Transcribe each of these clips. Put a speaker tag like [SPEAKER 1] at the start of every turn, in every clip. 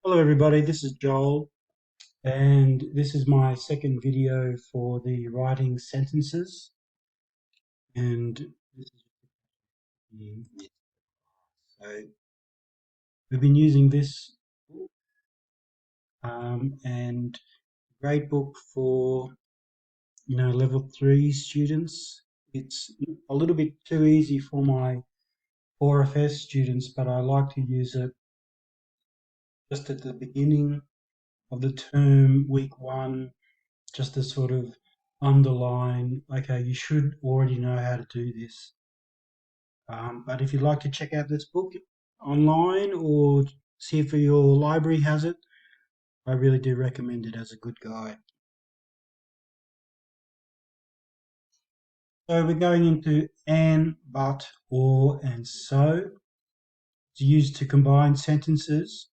[SPEAKER 1] Hello everybody, this is Joel and this is my second video for the writing sentences, and this is so we've been using this book, and great book for level 3 students. It's a little bit too easy for my 4FS students, but I like to use it just at the beginning of the term, week 1, just to sort of underline, okay, you should already know how to do this. But if you'd like to check out this book online or see if your library has it, I really do recommend it as a good guide. So we're going into and, but, or, and so. It's used to combine sentences.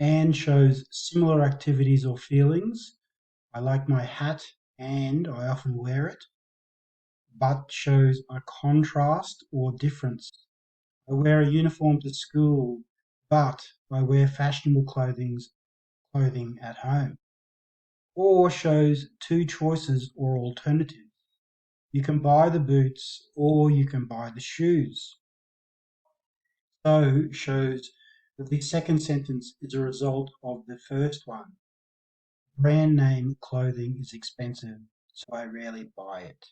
[SPEAKER 1] And shows similar activities or feelings. I like my hat and I often wear it. But shows a contrast or difference. I wear a uniform to school, but I wear fashionable clothing at home. Or shows two choices or alternatives. You can buy the boots or you can buy the shoes. So shows that the second sentence is a result of the first one. Brand name clothing is expensive, so I rarely buy it.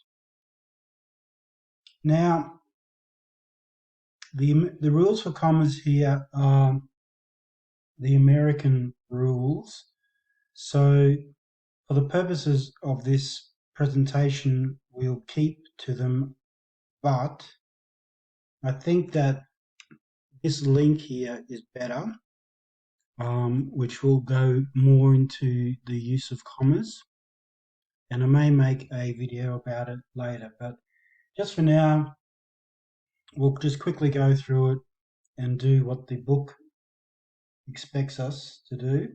[SPEAKER 1] Now, the rules for commas here are the American rules. So for the purposes of this presentation, we'll keep to them, but I think that this link here is better, which will go more into the use of commas, and I may make a video about it later, but just for now, we'll just quickly go through it and do what the book expects us to do,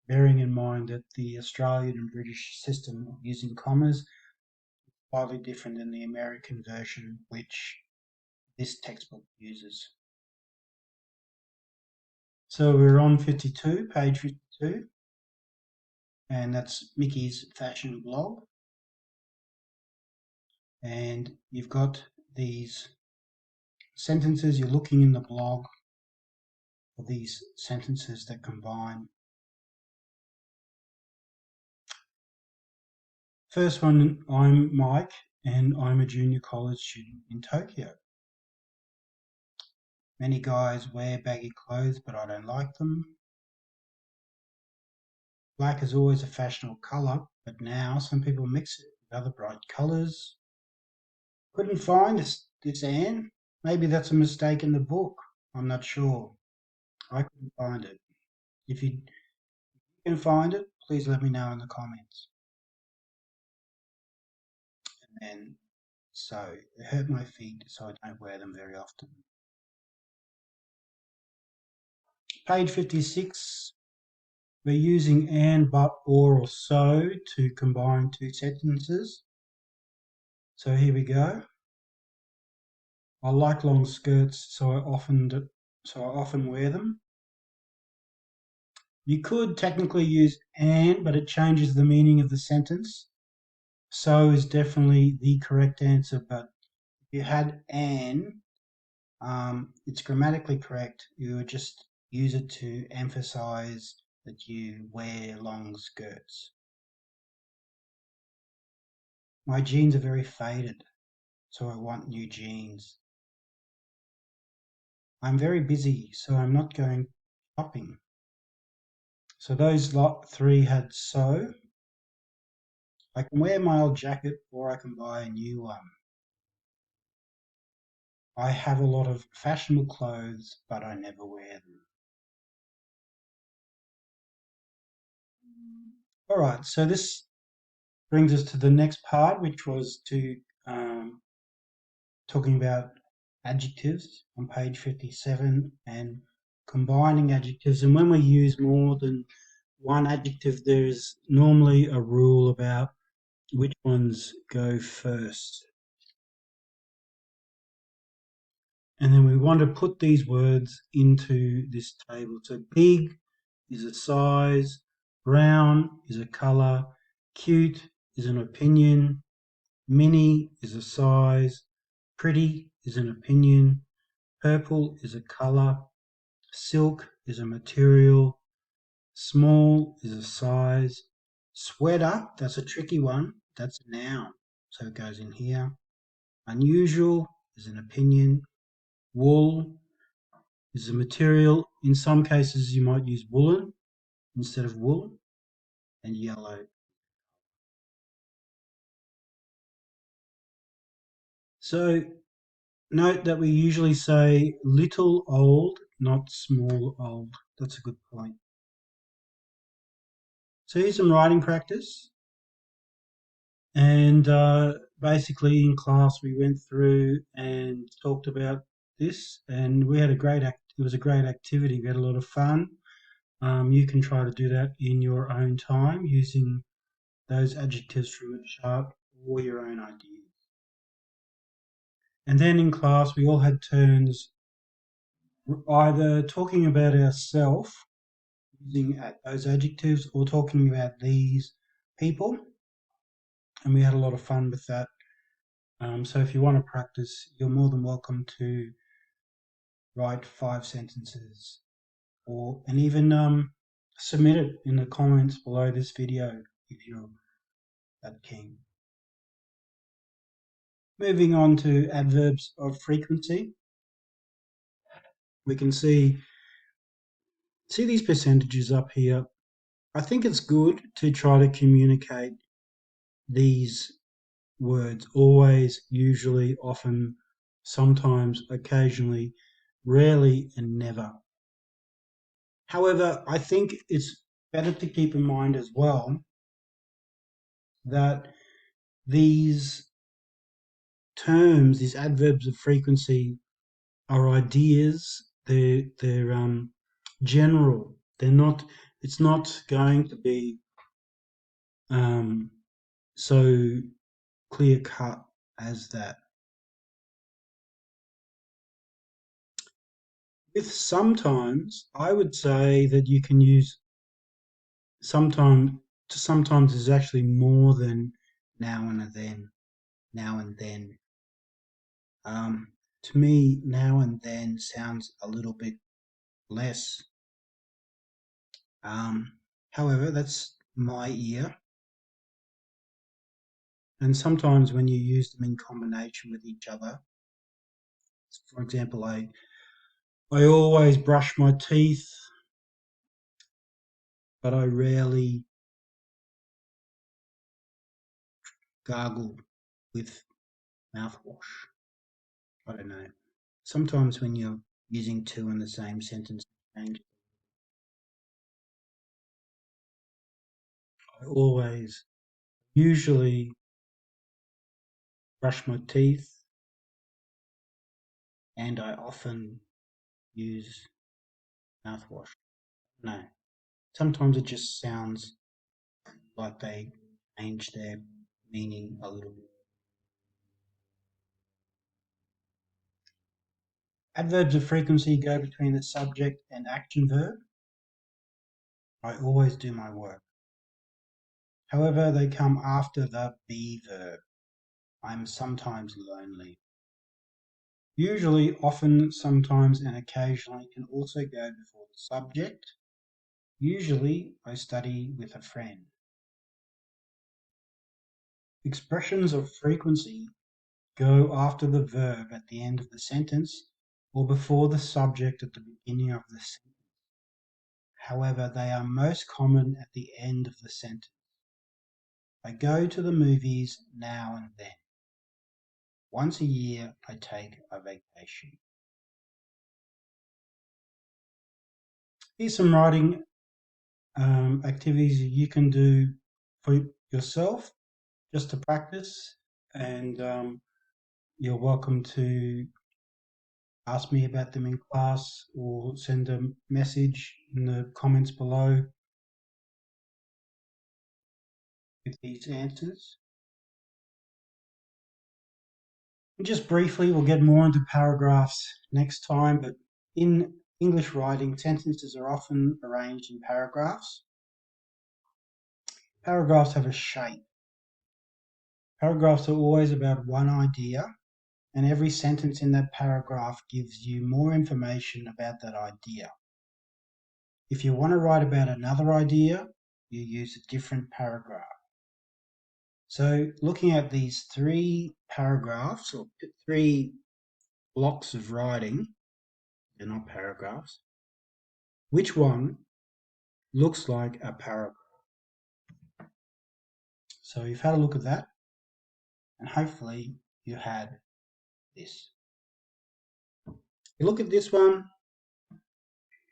[SPEAKER 1] bearing in mind that the Australian and British system of using commas is slightly different than the American version, which this textbook uses. So we're on 52, page 52, and that's Mickey's fashion blog. And you've got these sentences, you're looking in the blog for these sentences that combine. First one, I'm Mike and I'm a junior college student in Tokyo. Many guys wear baggy clothes, but I don't like them. Black is always a fashionable colour, but now some people mix it with other bright colours. Couldn't find this Anne. Maybe that's a mistake in the book. I'm not sure. I couldn't find it. If you can find it, please let me know in the comments. And then, so it hurt my feet, so I don't wear them very often. Page 56, we're using and, but, or so to combine two sentences. So here we go. I like long skirts, so I often wear them. You could technically use and, but it changes the meaning of the sentence. So is definitely the correct answer, but if you had an, it's grammatically correct. You would just use it to emphasize that you wear long skirts. My jeans are very faded, so I want new jeans. I'm very busy, so I'm not going shopping. So those three had so. I can wear my old jacket or I can buy a new one. I have a lot of fashionable clothes, but I never wear them. All right, so this brings us to the next part, which was to talking about adjectives on page 57 and combining adjectives. And when we use more than one adjective, there's normally a rule about which ones go first. And then we want to put these words into this table. So big is a size, brown is a colour, cute is an opinion, mini is a size, pretty is an opinion, purple is a colour, silk is a material, small is a size, sweater, that's a tricky one, that's a noun, so it goes in here. Unusual is an opinion, wool is a material. In some cases you might use woolen instead of wool, and yellow. So note that we usually say little old, not small old. That's a good point. So here's some writing practice. And basically in class we went through and talked about this, and we had it was a great activity. We had a lot of fun. You can try to do that in your own time using those adjectives from the chart or your own ideas. And then in class we all had turns either talking about ourselves using those adjectives or talking about these people, and we had a lot of fun with that. So if you want to practice, you're more than welcome to write 5 sentences and even submit it in the comments below this video if you're that keen. Moving on to adverbs of frequency, we can see these percentages up here. I think it's good to try to communicate these words: always, usually, often, sometimes, occasionally, rarely, and never. However, I think it's better to keep in mind as well that these terms, these adverbs of frequency, are ideas. They're general. They're not. It's not going to be so clear cut as that. With sometimes, I would say that you can use sometimes is actually more than now and then. Now and then. To me, now and then sounds a little bit less. However, that's my ear. And sometimes when you use them in combination with each other, for example, I always brush my teeth, but I rarely gargle with mouthwash. I don't know. Sometimes when you're using two in the same sentence, I always, usually brush my teeth, and I often use mouthwash. No. Sometimes it just sounds like they change their meaning a little bit. Adverbs of frequency go between the subject and action verb. I always do my work. However, they come after the be verb. I'm sometimes lonely. Usually, often, sometimes, and occasionally can also go before the subject. Usually, I study with a friend. Expressions of frequency go after the verb at the end of the sentence or before the subject at the beginning of the sentence. However, they are most common at the end of the sentence. I go to the movies now and then. Once a year, I take a vacation. Here's some writing activities you can do for yourself just to practice, and you're welcome to ask me about them in class or send a message in the comments below with these answers. And just briefly, we'll get more into paragraphs next time, but in English writing, sentences are often arranged in paragraphs. Paragraphs have a shape. Paragraphs are always about one idea, and every sentence in that paragraph gives you more information about that idea. If you want to write about another idea, you use a different paragraph. So looking at these three paragraphs or three blocks of writing, they're not paragraphs, which one looks like a paragraph? So you've had a look at that, and hopefully you had this. You look at this one,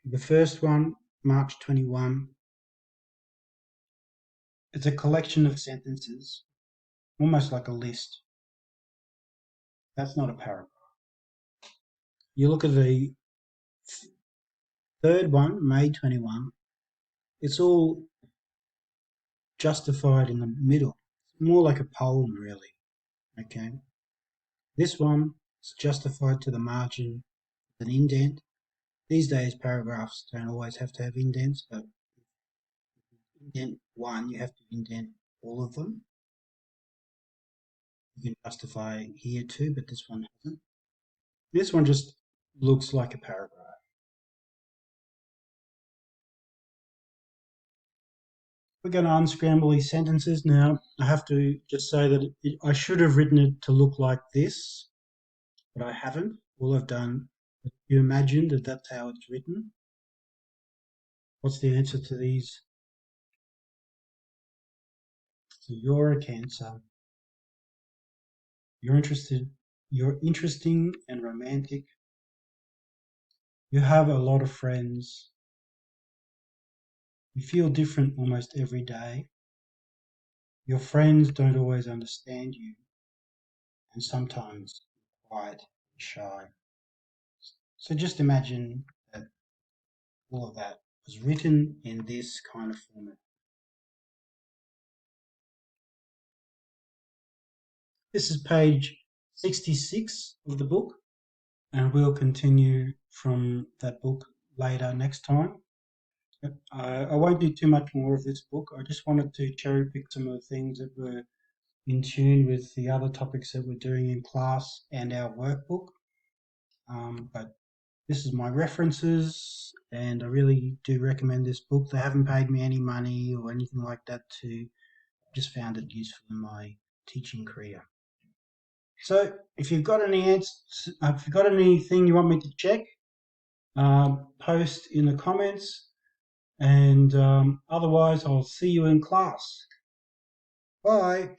[SPEAKER 1] the first one, March 21. It's a collection of sentences, almost like a list. That's not a paragraph. You look at the third one, May 21. It's all justified in the middle. It's more like a poem, really. Okay. This one is justified to the margin with an indent. These days, paragraphs don't always have to have indents, but indent one, you have to indent all of them. You can justify here too, but this one hasn't. This one just looks like a paragraph. We're going to unscramble these sentences now. I have to just say that I should have written it to look like this, but I haven't. All I've done, you imagine that that's how it's written. What's the answer to these? So you're a Cancer. You're interesting and romantic. You have a lot of friends. You feel different almost every day. Your friends don't always understand you, and sometimes quiet and shy. So just imagine that all of that was written in this kind of format. This is page 66 of the book, and we'll continue from that book later next time. I won't do too much more of this book. I just wanted to cherry pick some of the things that were in tune with the other topics that we're doing in class and our workbook. But this is my references, and I really do recommend this book. They haven't paid me any money or anything like that. Just found it useful in my teaching career. So if you've got if you've got anything you want me to check, post in the comments, and otherwise I'll see you in class. Bye.